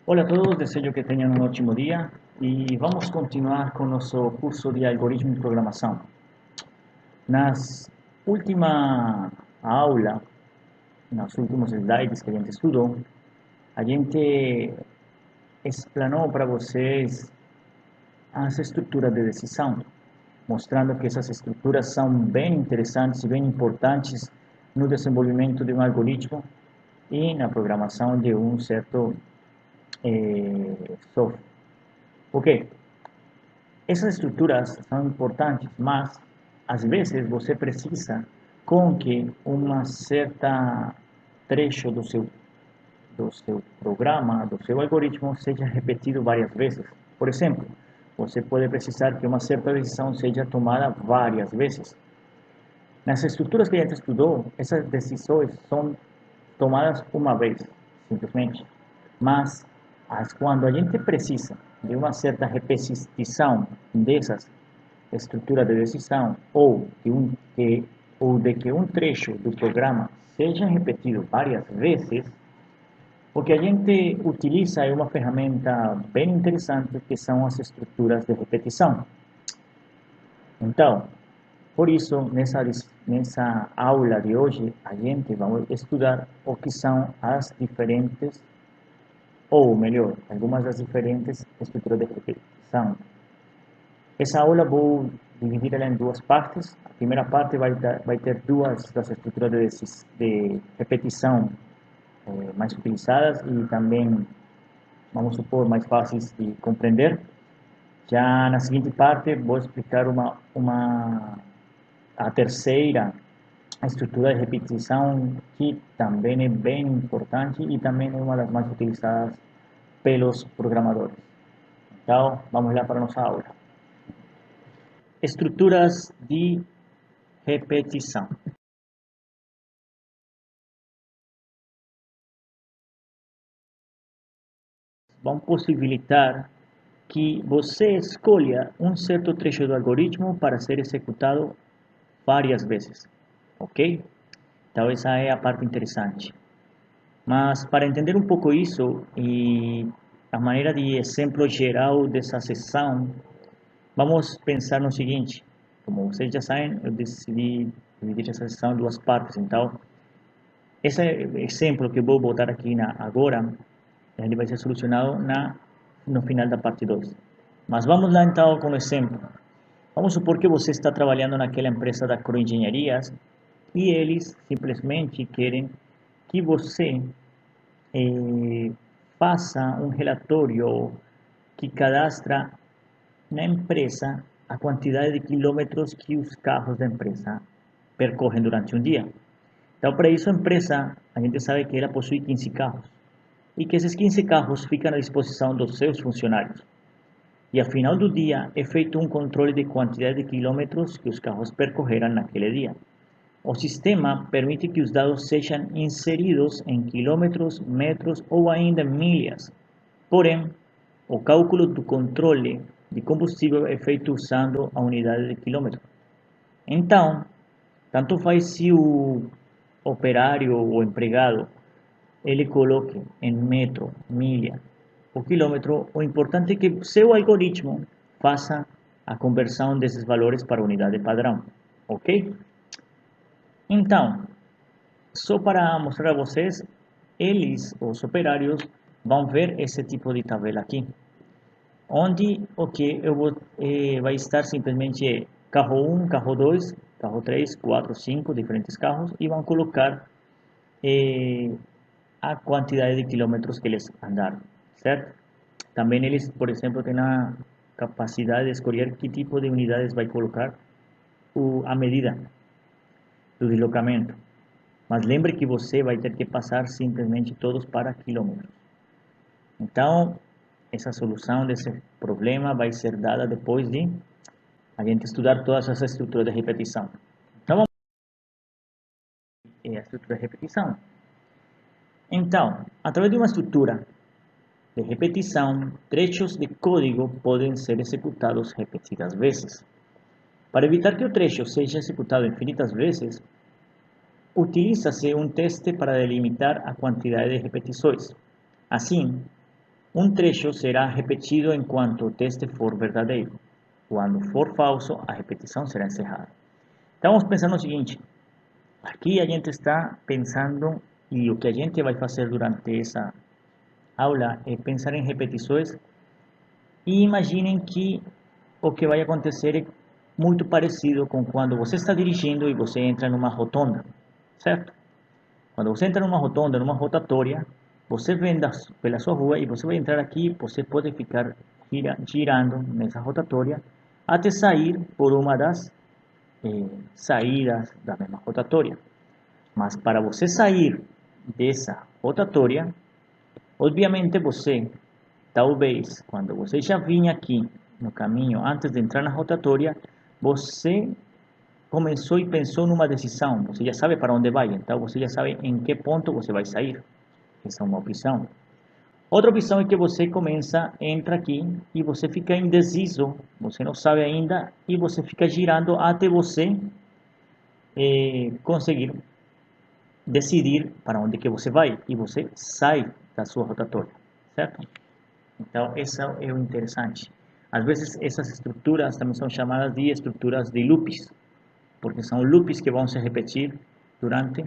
Hola a todos, deseo que tengan un ótimo día y vamos a continuar con nuestro curso de algoritmo y programação. Nas última aula, nos últimos slides que a gente estudou, a gente explanou para vocês as estruturas de decisão, mostrando que essas estruturas são bem interessantes e bem importantes no desenvolvimento de um algoritmo e na programação de um certo software. Ok, essas estruturas são importantes, mas às vezes você precisa com que uma certa trecho do seu programa, do seu algoritmo seja repetido várias vezes. Por exemplo, você pode precisar que uma certa decisão seja tomada várias vezes. Nas estruturas que a gente estudou, essas decisões são tomadas uma vez, simplesmente. Mas quando a gente precisa de uma certa repetição dessas estruturas de decisão ou de que um trecho do programa seja repetido várias vezes, o que a gente utiliza é uma ferramenta bem interessante que são as estruturas de repetição. Então, por isso, nessa aula de hoje, a gente vai estudar o que são as diferentes, ou melhor, algumas das diferentes estruturas de repetição. Essa aula vou dividir ela em duas partes. A primeira parte vai ter duas das estruturas de repetição mais utilizadas e também, vamos supor, mais fáceis de compreender. Já na seguinte parte, vou explicar a terceira estrutura de repetição, que também é bem importante e também é uma das mais utilizadas pelos programadores. Então, vamos lá para a nossa aula. Estruturas de repetição. Vão possibilitar que você escolha um certo trecho do algoritmo para ser executado várias vezes, ok? Então essa é a parte interessante. Mas para entender um pouco isso e a maneira de exemplo geral dessa sessão, vamos pensar no seguinte: como vocês já sabem, eu decidi dividir essa sessão em duas partes. Então, esse exemplo que vou botar aqui agora, ele vai ser solucionado no final da parte 2. Mas vamos lá então com o exemplo. Vamos supor que você está trabalhando naquela empresa da agroengenharias e eles simplesmente querem que você faça um relatório que cadastra na empresa a quantidade de quilômetros que os carros da empresa percorrem durante um dia. Então, para isso, a empresa, a gente sabe que ela possui 15 carros e que esses 15 carros ficam à disposição dos seus funcionários. E ao final do dia é feito um controle de quantidade de quilômetros que os carros percorreram naquele dia. O sistema permite que os dados sejam inseridos em quilômetros, metros ou ainda milhas. Porém, o cálculo do controle de combustível é feito usando a unidade de quilômetro. Então, tanto faz se o operário ou empregado ele coloque em metro, milha ou quilômetro, o importante é que seu algoritmo faça a conversão desses valores para a unidade padrão, ok? Então, só para mostrar a vocês, os operários, vão ver esse tipo de tabela aqui, onde o que eu vou, vai estar simplesmente carro 1, carro 2, carro 3, 4, 5, diferentes carros, e vão colocar a quantidade de quilômetros que eles andaram, certo? Também eles, por exemplo, têm a capacidade de escolher que tipo de unidades vai colocar a medida do deslocamento. Mas lembre que você vai ter que passar simplesmente todos para quilômetros. Então, essa solução desse problema vai ser dada depois de a gente estudar todas as estruturas de repetição. Então, vamos ver a estrutura de repetição. Então, através de uma estrutura de repetição, trechos de código podem ser executados repetidas vezes. Para evitar que o trecho seja executado infinitas vezes, utiliza-se um teste para delimitar a quantidade de repetições. Assim, um trecho será repetido enquanto o teste for verdadeiro. Quando for falso, a repetição será encerrada. Estamos pensando no seguinte: aqui a gente está pensando, e o que a gente vai fazer durante essa aula é pensar em repetições, e imaginem que o que vai acontecer é muito parecido com quando você está dirigindo e você entra numa rotonda, certo? Quando você entra numa rotonda, numa rotatória, você vem pela sua rua e você vai entrar aqui, você pode ficar girando nessa rotatória até sair por uma das saídas da mesma rotatória. Mas para você sair dessa rotatória, obviamente você, talvez, quando você já vinha aqui no caminho, antes de entrar na rotatória, você começou e pensou numa decisão. Você já sabe para onde vai, então você já sabe em que ponto você vai sair. Essa é uma opção. Outra opção é que você começa, entra aqui e você fica indeciso, você não sabe ainda e você fica girando até você conseguir decidir para onde que você vai e você sai da sua rotatória, certo? Então, essa é o interessante. Às vezes, essas estruturas também são chamadas de estruturas de loops, porque são loops que vão se repetir durante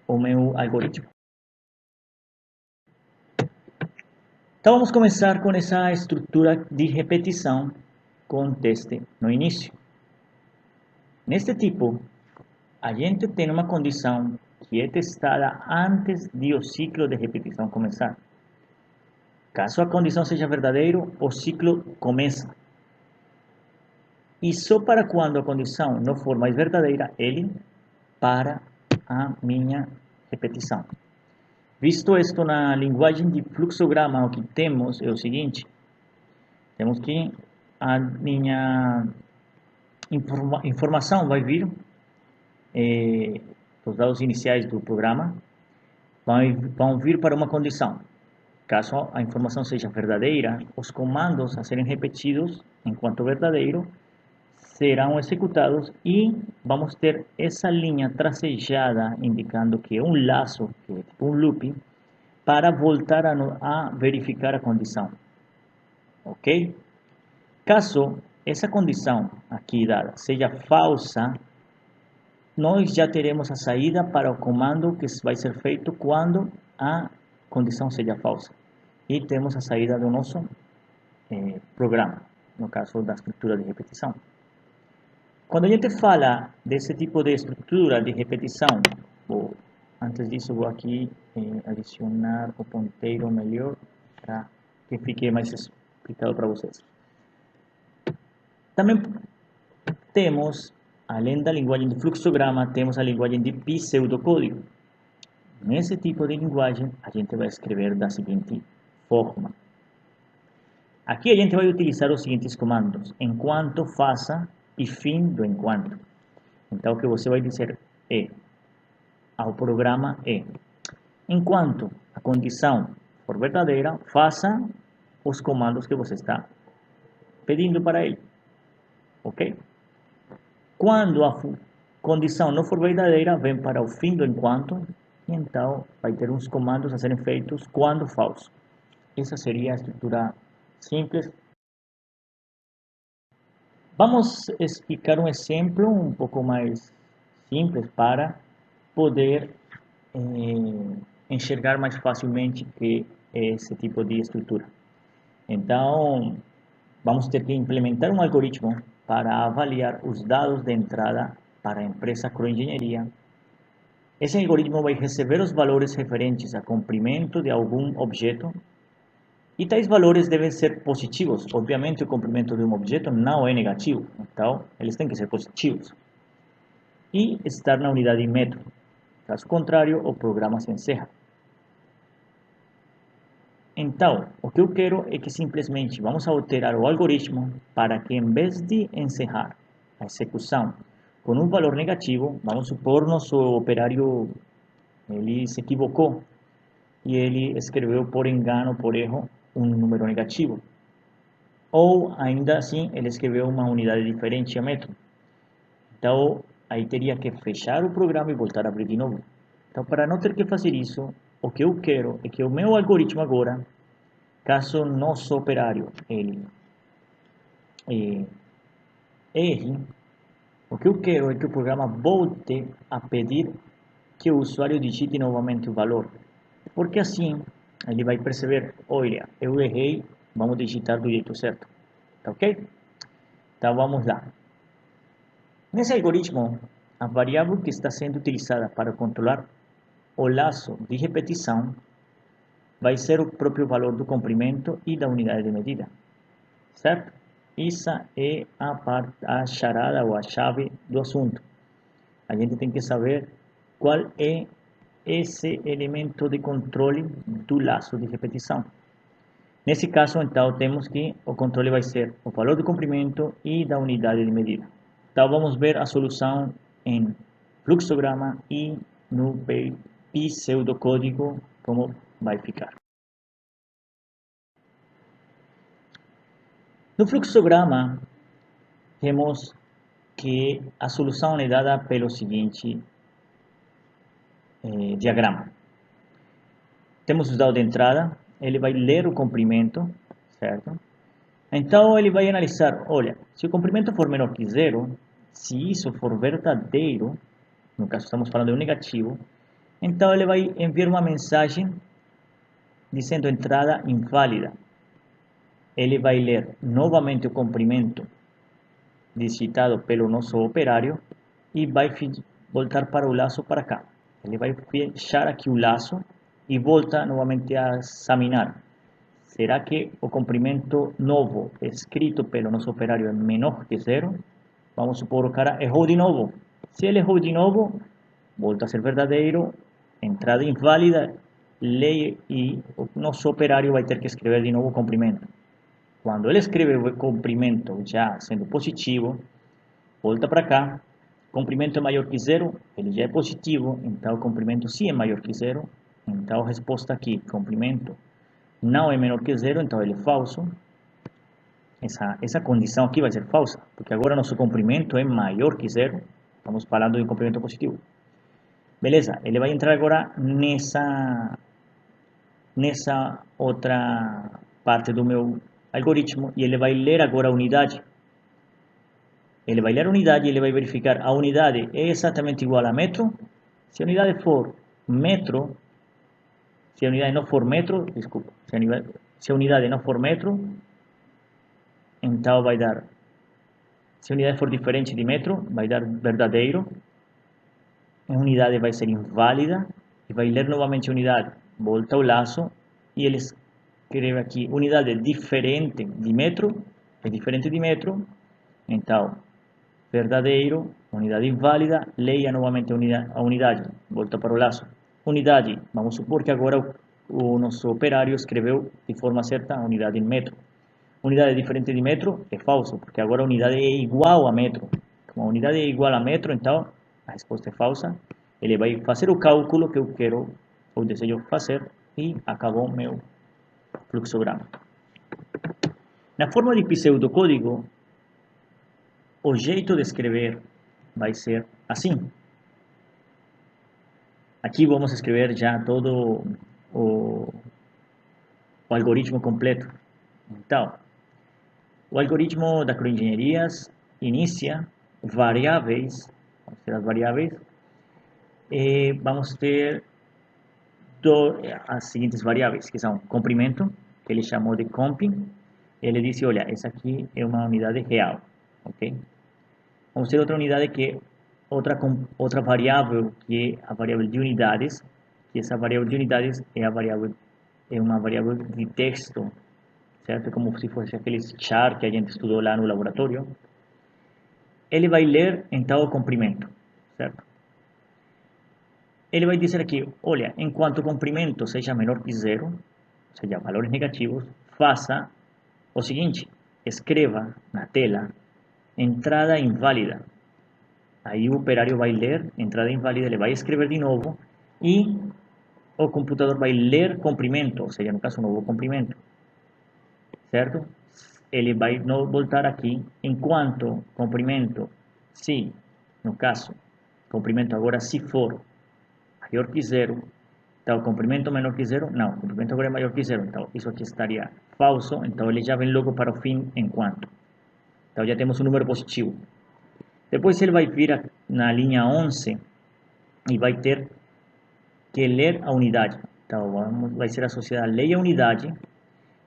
o meu algoritmo. Então, vamos começar com essa estrutura de repetição com teste no início. Neste tipo, a gente tem uma condição que é testada antes de o ciclo de repetição começar. Caso a condição seja verdadeira, o ciclo começa. E só para quando a condição não for mais verdadeira, ele para a minha repetição. Visto isto na linguagem de fluxograma, o que temos é o seguinte: temos que a minha informação vai vir, os dados iniciais do programa vão vir para uma condição. Caso a informação seja verdadeira, os comandos a serem repetidos enquanto verdadeiro serão executados e vamos ter essa linha tracejada indicando que é um laço, que é tipo um loop, para voltar a verificar a condição. Ok? Caso essa condição aqui dada seja falsa, nós já teremos a saída para o comando que vai ser feito quando a condição seja falsa. E temos a saída do nosso programa, no caso da estrutura de repetição. Quando a gente fala desse tipo de estrutura de repetição, antes disso vou aqui adicionar o ponteiro melhor para que fique mais explicado para vocês. Também temos, além da linguagem de fluxograma, temos a linguagem de pseudocódigo. Nesse tipo de linguagem, a gente vai escrever da seguinte forma. Aqui a gente vai utilizar os seguintes comandos: enquanto, faça e fim do enquanto. Então, o que você vai dizer ao programa é: enquanto a condição for verdadeira, faça os comandos que você está pedindo para ele. Ok? Quando a condição não for verdadeira, vem para o fim do enquanto, e então vai ter uns comandos a serem feitos quando falso. Essa seria a estrutura simples. Vamos explicar um exemplo um pouco mais simples para poder enxergar mais facilmente que esse tipo de estrutura. Então, vamos ter que implementar um algoritmo para avaliar os dados de entrada para a empresa Agroengenharia. Esse algoritmo vai receber os valores referentes a comprimento de algum objeto e tais valores devem ser positivos. Obviamente, o comprimento de um objeto não é negativo, então eles têm que ser positivos. E estar na unidade de metro. Caso contrário, o programa se encerra. Então, o que eu quero é que simplesmente vamos alterar o algoritmo para que, em vez de encerrar a execução com um valor negativo, vamos supor nosso operário ele se equivocou e ele escreveu por engano, por erro, um número negativo. Ou, ainda assim, ele escreveu uma unidade diferente a metro. Então, aí teria que fechar o programa e voltar a abrir de novo. Então, para não ter que fazer isso, o que eu quero é que o meu algoritmo agora Caso nosso operário ele erre, o que eu quero é que o programa volte a pedir que o usuário digite novamente o valor, porque assim ele vai perceber, olha, eu errei, vamos digitar do jeito certo, tá ok? Então vamos lá. Nesse algoritmo, a variável que está sendo utilizada para controlar o laço de repetição vai ser o próprio valor do comprimento e da unidade de medida, certo? Essa é a charada ou a chave do assunto. A gente tem que saber qual é esse elemento de controle do laço de repetição. Nesse caso, então, temos que o controle vai ser o valor do comprimento e da unidade de medida. Então, vamos ver a solução em fluxograma e no pseudocódigo como vai ficar. No fluxograma, temos que a solução é dada pelo seguinte diagrama. Temos os dados de entrada, ele vai ler o comprimento, certo? Então ele vai analisar, olha, se o comprimento for menor que zero, se isso for verdadeiro, no caso estamos falando de um negativo, então ele vai enviar uma mensagem dizendo entrada inválida. Ele vai ler novamente o comprimento digitado pelo nosso operário e vai voltar para o laço para cá. Ele vai fechar aqui o laço e volta novamente a examinar. Será que o comprimento novo escrito pelo nosso operário é menor que zero? Vamos supor que o cara errou de novo. Se ele errou de novo, volta a ser verdadeiro, entrada inválida, lei e o nosso operário vai ter que escrever de novo o comprimento. Quando ele escreve o comprimento já sendo positivo, volta para cá, comprimento é maior que zero, ele já é positivo, então o comprimento sim é maior que zero, então a resposta aqui, comprimento não é menor que zero, então ele é falso. Essa condição aqui vai ser falsa, porque agora nosso comprimento é maior que zero, estamos falando de um comprimento positivo. Beleza, ele vai entrar agora nessa outra parte do meu algoritmo e ele vai ler agora a unidade. Ele vai ler a unidade e ele vai verificar a unidade é exatamente igual a metro. Se a unidade for metro, se a unidade não for metro, desculpa, se a unidade não for metro, então vai dar, se a unidade for diferente de metro, vai dar verdadeiro, a unidade vai ser inválida, e vai ler novamente a unidade, volta ao laço, e ele escreve aqui, unidade diferente de metro, é diferente de metro, então, verdadeiro, unidade inválida, leia novamente a unidade, volta para o laço. Unidade, vamos supor que agora o nosso operário escreveu de forma certa a unidade em metro. Unidade diferente de metro é falso, porque agora a unidade é igual a metro. Como a unidade é igual a metro, então a resposta é falsa. Ele vai fazer o cálculo que eu quero ou desejo fazer e acabou meu fluxograma. Na forma de pseudocódigo, o jeito de escrever vai ser assim. Aqui vamos escrever já todo o algoritmo completo. Então, o algoritmo da agroengenharias inicia variáveis, vamos ter as variáveis, e vamos ter as seguintes variáveis, que são comprimento, que ele chamou de comping, ele disse, olha, essa aqui é uma unidade real, ok? Vamos ter outra unidade que é outra variável, que é a variável de unidades, que essa variável de unidades é uma variável de texto, certo? Como se fosse aqueles char que a gente estudou lá no laboratório. Ele vai ler então o comprimento, certo? Ele vai dizer aqui, olha, enquanto o comprimento seja menor que zero, ou seja, valores negativos, faça o seguinte, escreva na tela entrada inválida. Aí o operário vai ler entrada inválida, ele vai escrever de novo e o computador vai ler comprimento, ou seja, no caso, um novo comprimento, certo? Ele vai voltar aqui enquanto comprimento, se, no caso, comprimento agora se for maior que zero, Então, o comprimento menor que zero, não, o comprimento agora é maior que zero, então isso aqui estaria falso, então ele já vem logo para o fim enquanto. Então já temos um número positivo. Depois ele vai vir na linha 11 e vai ter que ler a unidade. Então vai ser associada a leia a unidade.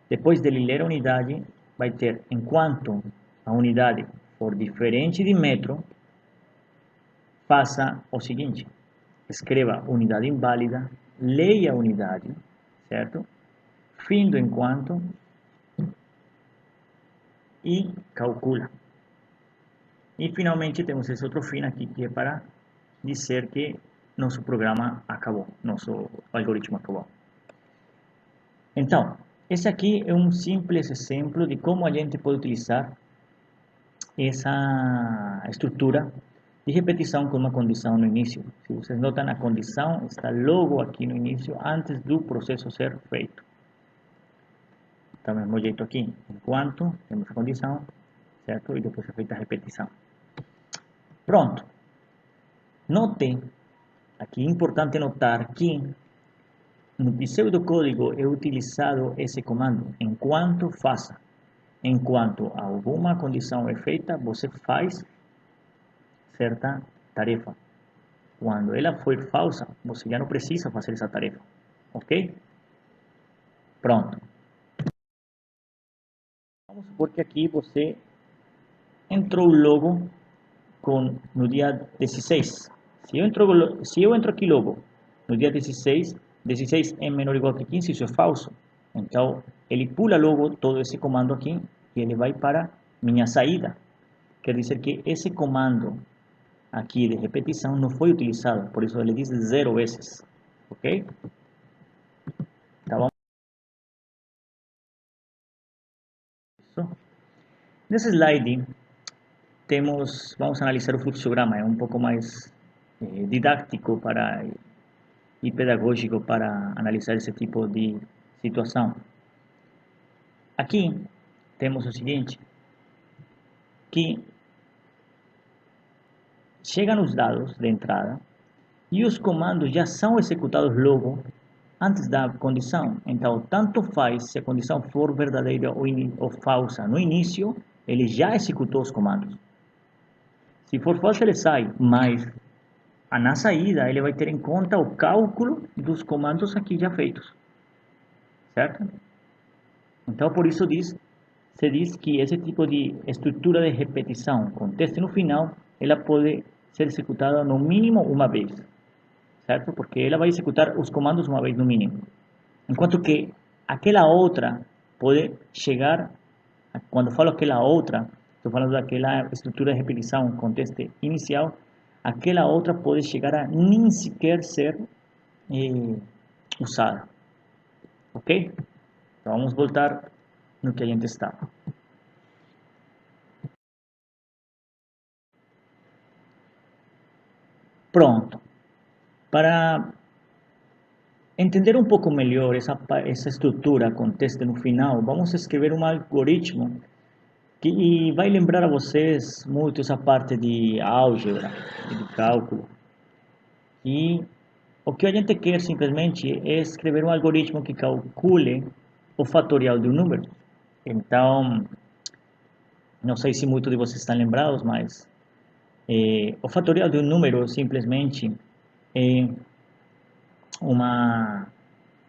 Depois dele ler a unidade, vai ter enquanto a unidade for diferente de metro, faça o seguinte: escreva unidade inválida, leia a unidade, certo? Fim do enquanto e calcula. E finalmente temos esse outro fim aqui que é para dizer que nosso programa acabou, nosso algoritmo acabou. Então, esse aqui é um simples exemplo de como a gente pode utilizar essa estrutura de repetição com uma condição no início. Se vocês notam, a condição está logo aqui no início, antes do processo ser feito. Então, do mesmo jeito aqui, enquanto temos a condição, certo? E depois é feita a repetição. Pronto. Notem, aqui é importante notar que no pseudocódigo é utilizado esse comando, enquanto faça. Enquanto alguma condição é feita, você faz certa tarefa. Quando ela for falsa, você já não precisa fazer essa tarefa. Ok? Pronto. Vamos supor que aqui você entrou logo no dia 16. Se eu entro aqui logo no dia 16, 16 é menor ou igual que 15, isso é falso. Então, ele pula logo todo esse comando aqui e ele vai para minha saída. Quer dizer que esse comando aqui de repetição não foi utilizado, por isso ele diz 0 vezes. Ok? Tá bom? Isso. Nesse slide, vamos analisar o fluxograma, é um pouco mais didático e pedagógico para analisar esse tipo de situação. Aqui temos o seguinte, que chegam os dados de entrada e os comandos já são executados logo antes da condição. Então, tanto faz se a condição for verdadeira ou falsa no início, ele já executou os comandos. Se for falsa, ele sai, mas na saída ele vai ter em conta o cálculo dos comandos aqui já feitos, certo? Então, por isso se diz que esse tipo de estrutura de repetição com teste no final, ela pode ser executada no mínimo uma vez, certo? Porque ela vai executar os comandos uma vez no mínimo. Enquanto que aquela outra pode chegar, quando falo aquela outra, estou falando daquela estrutura de repetição com teste inicial, aquela outra pode chegar a nem sequer ser usada. Ok? Então vamos voltar no que a gente estava. Pronto. Para entender um pouco melhor essa estrutura com teste no final, vamos escrever um algoritmo que vai lembrar a vocês muito essa parte de álgebra e de cálculo. E o que a gente quer simplesmente é escrever um algoritmo que calcule o fatorial de um número. Então, não sei se muitos de vocês estão lembrados, mas o fatorial de um número simplesmente é uma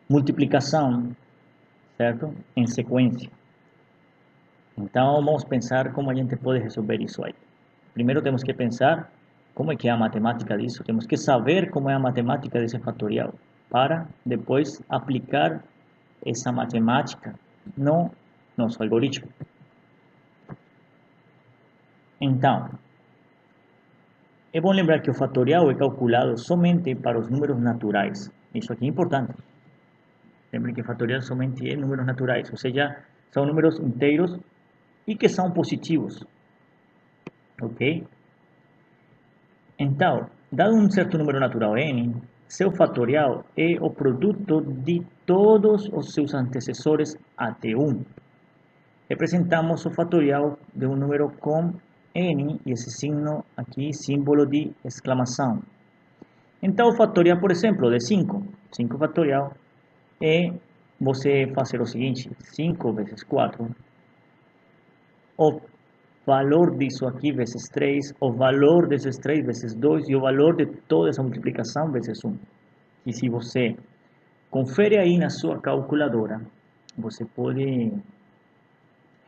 multiplicação, certo? Em sequência. Então, vamos pensar como a gente pode resolver isso aí. Primeiro temos que pensar como é que é a matemática disso. Temos que saber como é a matemática desse fatorial para depois aplicar essa matemática no nosso algoritmo. Então, é bom lembrar que o fatorial é calculado somente para os números naturais. Isso aqui é importante. Lembre que fatorial somente é números naturais, ou seja, são números inteiros e que são positivos. Ok? Então, dado um certo número natural n, seu fatorial é o produto de todos os seus antecessores até 1. Representamos o fatorial de um número com n e esse signo aqui, símbolo de exclamação. Então, o fatorial, por exemplo, de 5. 5 fatorial, e você fazer o seguinte: 5 vezes 4, o valor disso aqui vezes 3, o valor desses 3 vezes 2 e o valor de toda essa multiplicação vezes 1. E se você confere aí na sua calculadora, você pode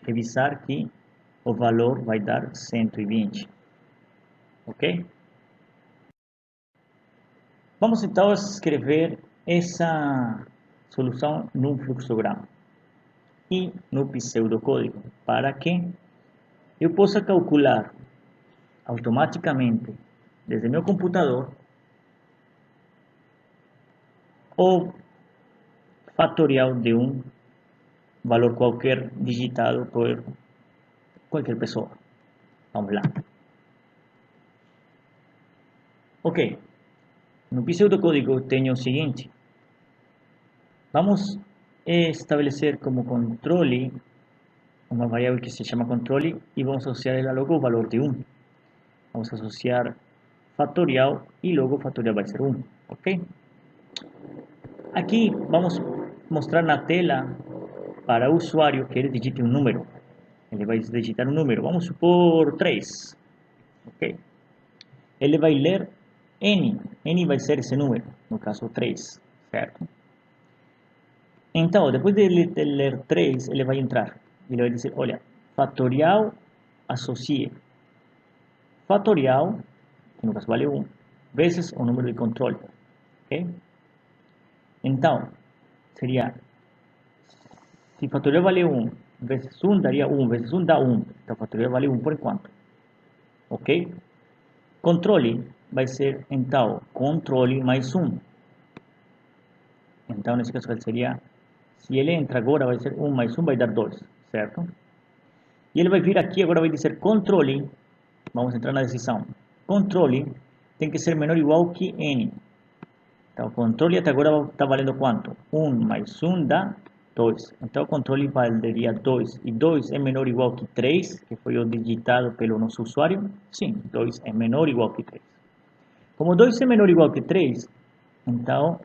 revisar que o valor vai dar 120. Ok? Vamos então escrever essa solução num fluxograma e no pseudocódigo para que eu possa calcular automaticamente desde meu computador o fatorial de um valor qualquer digitado por qualquer pessoa. Vamos lá. Ok. No pseudocódigo tenho o seguinte. Vamos estabelecer como controle uma variável que se chama controle e vamos associar ela logo o valor de 1. Vamos associar fatorial e logo fatorial vai ser 1. Ok? Aqui vamos mostrar na tela para o usuário que ele digite um número. Ele vai digitar um número, vamos supor 3. Ok? Ele vai ler N. N vai ser esse número, no caso 3, certo? Então, depois de ler 3, ele vai entrar. Ele vai dizer, olha, fatorial associe fatorial, que no caso vale 1, vezes o número de controle. Ok? Então, seria, se fatorial vale 1 vezes 1 daria 1, vezes 1 dá 1. Então, fatorial vale 1 por enquanto. Ok? Controle vai ser, então, controle mais 1. Então, nesse caso, seria, se ele entra agora, vai ser 1 mais 1 vai dar 2, certo? E ele vai vir aqui, agora vai dizer controle, vamos entrar na decisão, controle tem que ser menor ou igual que n. Então, o controle até agora está valendo quanto? 1 mais 1 dá 2. Então, o controle valeria 2. E 2 é menor ou igual que 3, que foi o digitado pelo nosso usuário? Sim, 2 é menor ou igual que 3. Como 2 é menor ou igual que 3, então,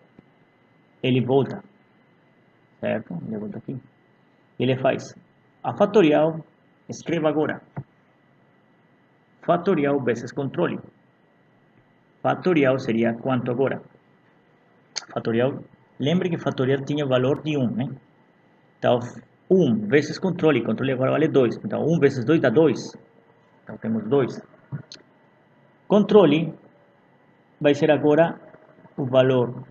ele volta, certo? Ele volta aqui. Ele faz a fatorial, escreva agora, fatorial vezes controle. Fatorial seria quanto agora? Fatorial, lembre que fatorial tinha o valor de 1, né? Então, 1 vezes controle, controle agora vale 2. Então, 1 vezes 2 dá 2. Então, temos 2. Controle vai ser agora o valor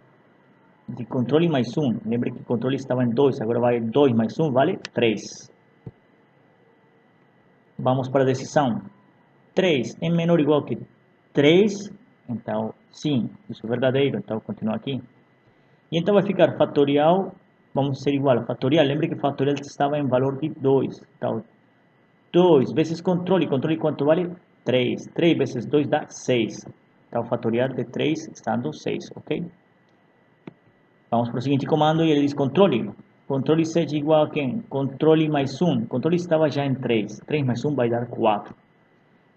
de controle mais 1. Lembre que controle estava em 2, agora vai 2 mais 1 vale 3. Vamos para a decisão. 3 é menor ou igual que 3, então sim, isso é verdadeiro, então continua aqui. E então vai ficar fatorial, vamos ser igual a fatorial, lembre que fatorial estava em valor de 2, então 2 vezes controle, controle quanto vale? 3, 3 vezes 2 dá 6, então fatorial de 3 está dando 6, ok? Vamos para o seguinte comando e ele diz controle, controle seja igual a quem? Controle mais 1, controle estava já em 3, 3 mais 1 vai dar 4.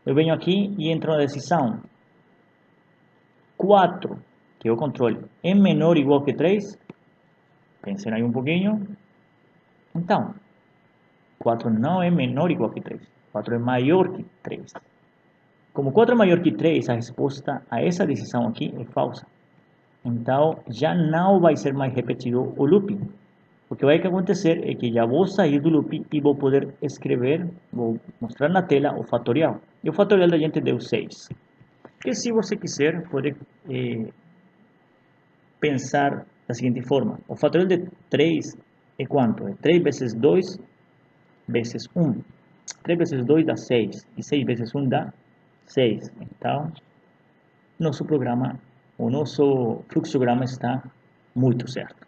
Eu venho aqui e entro na decisão. 4, que é o controle, é menor ou igual que 3? Pensem aí um pouquinho. Então, 4 não é menor ou igual que 3. 4 é maior que 3. Como 4 é maior que 3, a resposta a essa decisão aqui é falsa. Então, já não vai ser mais repetido o loop. O que vai acontecer é que já vou sair do loop e vou poder escrever, vou mostrar na tela o fatorial. E o fatorial da gente deu 6. Que se você quiser, pode pensar da seguinte forma. O fatorial de 3 é quanto? É 3 vezes 2 vezes 1. 3 vezes 2 dá 6. E 6 vezes 1 dá 6. Então, nosso programa, o nosso fluxograma está muito certo.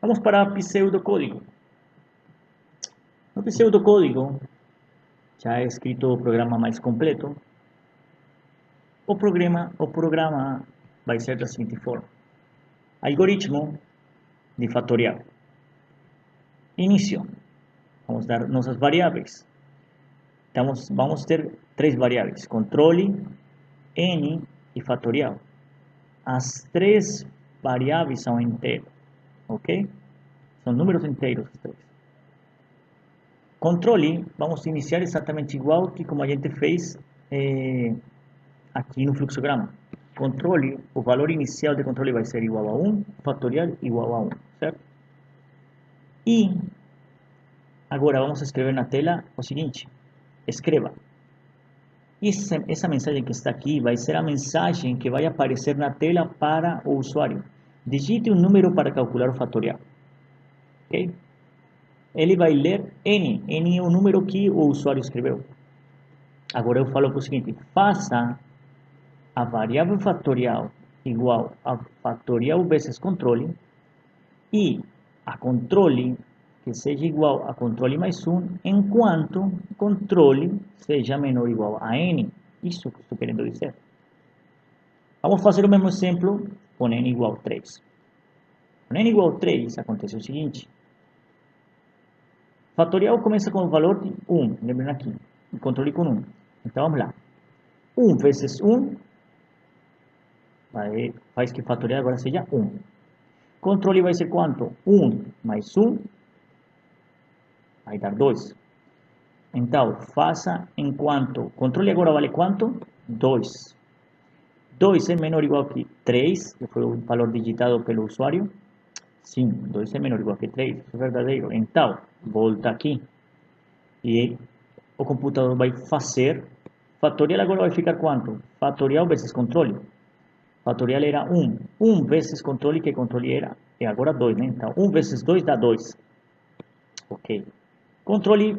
Vamos para o pseudocódigo. No pseudocódigo, já é escrito o programa mais completo. O programa vai ser da seguinte forma. Algoritmo de fatorial. Inicio. Vamos dar nossas variáveis. Então, vamos ter 3 variáveis, controle, n e fatorial. As 3 variáveis são inteiros, ok? São números inteiros os três. Controle, vamos iniciar exatamente igual que como a gente fez aqui no fluxograma. Controle, o valor inicial de controle vai ser igual a 1, fatorial igual a 1, certo? E agora vamos escrever na tela o seguinte: escreva. E essa mensagem que está aqui vai ser a mensagem que vai aparecer na tela para o usuário. Digite um número para calcular o fatorial. Ok? Ele vai ler N é o número que o usuário escreveu. Agora eu falo para o seguinte: faça a variável fatorial igual a fatorial vezes controle e a controle que seja igual a controle mais 1 enquanto controle seja menor ou igual a n. Isso que estou querendo dizer. Vamos fazer o mesmo exemplo com n igual a 3. Com n igual a 3 acontece o seguinte: fatorial começa com o valor de 1, lembrando aqui, e controle com 1. Então vamos lá. 1 vezes 1 faz que fatorial agora seja 1. Controle vai ser quanto? 1 mais 1 vai dar 2. Então, faça enquanto controle agora vale quanto? 2. 2 é menor ou igual que 3, que foi o valor digitado pelo usuário? Sim, 2 é menor ou igual que 3, isso é verdadeiro. Então, volta aqui. E o computador vai fazer. Fatorial agora vai ficar quanto? Fatorial vezes controle. Fatorial era 1. 1 vezes controle, que controle era? E agora 2, né? Então, 1 vezes 2 dá 2. Ok. Controle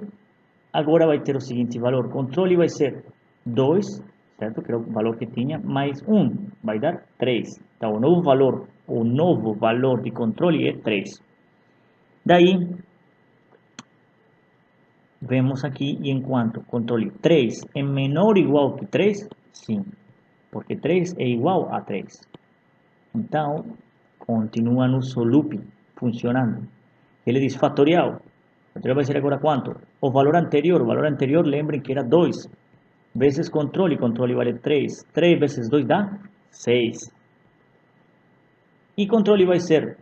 agora vai ter o seguinte valor. Controle vai ser 2, certo? Que era o valor que tinha, mais 1, vai dar 3. Então, o novo valor de controle é 3. Daí, vemos aqui, e enquanto controle 3 é menor ou igual que 3, sim, porque 3 é igual a 3. Então, continua nosso loop funcionando. Ele diz fatorial. Fatorial vai ser agora quanto? O valor anterior, lembrem que era 2. Vezes controle vale 3. 3 vezes 2 dá 6. E controle vai ser,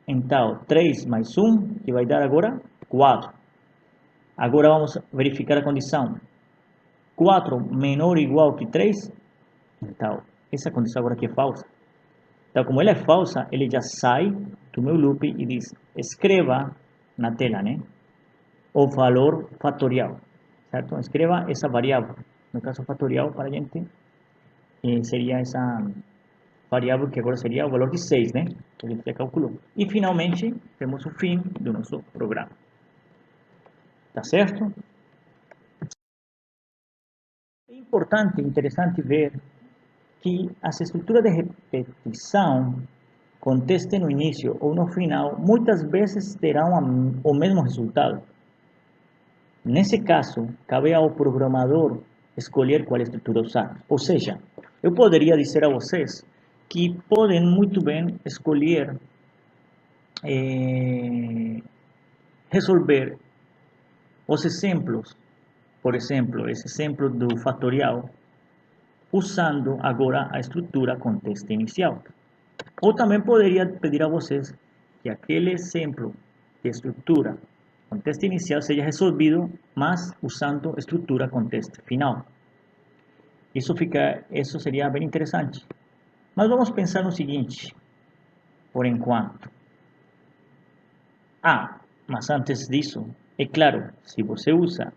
então, 3 mais 1, que vai dar agora 4. Agora vamos verificar a condição. 4 menor ou igual que 3. Então, essa condição agora aqui é falsa. Então, como ela é falsa, ele já sai do meu loop e diz: escreva na tela, né, o valor fatorial, certo? Escreva essa variável. No caso fatorial, para a gente, seria essa variável que agora seria o valor de 6, né, que a gente já calculou. E, finalmente, temos o fim do nosso programa. Tá certo? É importante, interessante ver que as estruturas de repetição, com teste no início ou no final, muitas vezes terão o mesmo resultado. Nesse caso, cabe ao programador escolher qual estrutura usar. Ou seja, eu poderia dizer a vocês que podem muito bem escolher resolver os exemplos, por exemplo, esse exemplo do fatorial, usando agora a estrutura com teste inicial. Ou também poderia pedir a vocês que aquele exemplo de estrutura com teste inicial seja resolvido, mas usando estrutura com teste final. Isso seria bem interessante. Mas vamos pensar no seguinte, por enquanto. Mas antes disso, é claro, se você usa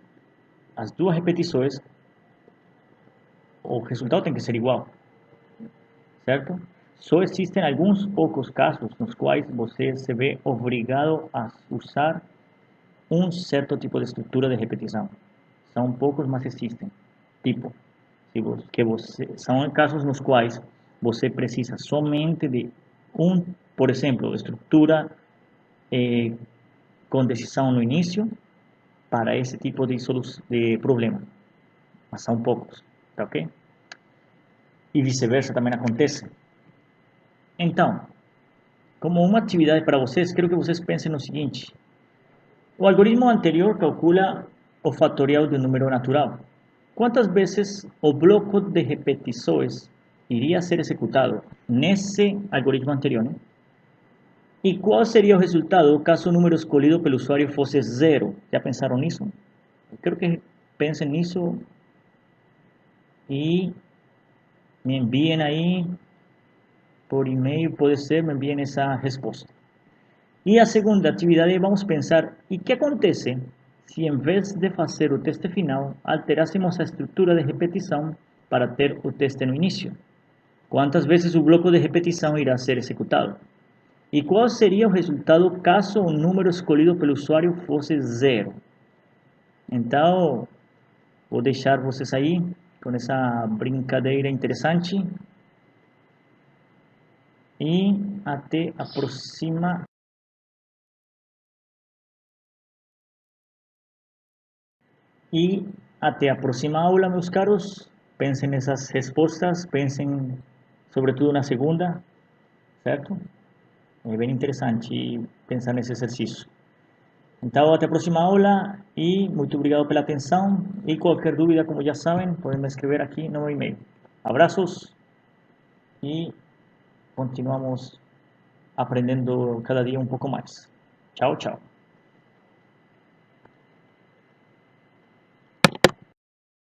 as duas repetições, o resultado tem que ser igual, certo? Só existem alguns poucos casos nos quais você se vê obrigado a usar um certo tipo de estrutura de repetição. São poucos, mas existem. Tipo, são casos nos quais você precisa somente de por exemplo, estrutura com decisão no início para esse tipo de problema. Mas são poucos, tá ok? E vice-versa também acontece. Então, como uma atividade para vocês, quero que vocês pensem no seguinte: o algoritmo anterior calcula o fatorial de um número natural. Quantas vezes o bloco de repetições iria ser executado nesse algoritmo anterior, né? E qual seria o resultado caso o número escolhido pelo usuário fosse zero? Já pensaram nisso? Eu quero que pensem nisso e me enviem aí por e-mail, pode ser, me enviem essa resposta. E a segunda atividade, vamos pensar, e que acontece se em vez de fazer o teste final, alterássemos a estrutura de repetição para ter o teste no início? Quantas vezes o bloco de repetição irá ser executado? E qual seria o resultado caso o número escolhido pelo usuário fosse zero? Então, vou deixar vocês aí com essa brincadeira interessante e até a próxima. E até a próxima aula, meus caros. Pensem nessas respostas, pensem sobretudo na segunda, certo? É bem interessante pensar nesse exercício. Então, até a próxima aula e muito obrigado pela atenção. E qualquer dúvida, como já sabem, podem me escrever aqui no meu e-mail. Abraços e continuamos aprendendo cada dia um pouco mais. Tchau, tchau.